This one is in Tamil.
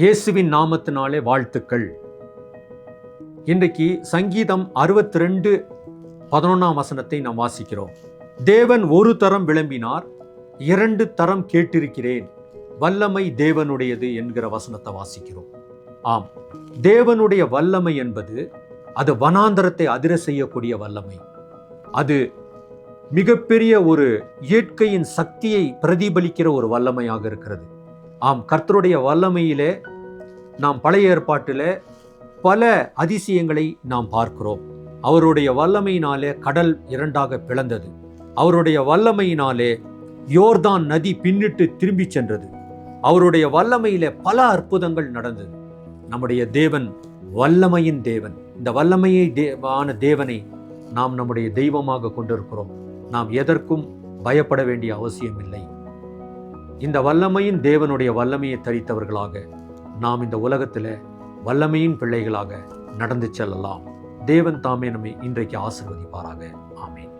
இயேசுவின் நாமத்தினாலே வாழ்த்துக்கள். இன்றைக்கு சங்கீதம் 62:11 நாம் வாசிக்கிறோம். தேவன் ஒரு தரம் விளம்பினார், 2 தரம் கேட்டிருக்கிறேன், வல்லமை தேவனுடையது என்கிற வசனத்தை வாசிக்கிறோம். ஆம், தேவனுடைய வல்லமை என்பது அது வனாந்தரத்தை அதிர செய்யக்கூடிய வல்லமை. அது மிகப்பெரிய ஒரு இயற்கையின் சக்தியை பிரதிபலிக்கிற ஒரு வல்லமையாக இருக்கிறது. ஆம், கர்த்தருடைய வல்லமையிலே நாம் பழைய ஏற்பாட்டிலே பல அதிசயங்களை நாம் பார்க்கிறோம். அவருடைய வல்லமையினாலே கடல் 2ஆக பிளந்தது. அவருடைய வல்லமையினாலே யோர்தான் நதி பின்னிட்டு திரும்பி சென்றது. அவருடைய வல்லமையிலே பல அற்புதங்கள் நடந்தது. நம்முடைய தேவன் வல்லமையின் தேவன். இந்த வல்லமையை தேவனை நாம் நம்முடைய தெய்வமாக கொண்டிருக்கிறோம். நாம் எதற்கும் பயப்பட வேண்டிய அவசியம் இல்லை. இந்த வல்லமையின் தேவனுடைய வல்லமையை தரித்தவர்களாக நாம் இந்த உலகத்தில் வல்லமையின் பிள்ளைகளாக நடந்து செல்லலாம். தேவன் தாமே நம்மை இன்றைக்கு ஆசீர்வதிப்பாராக. ஆமென்.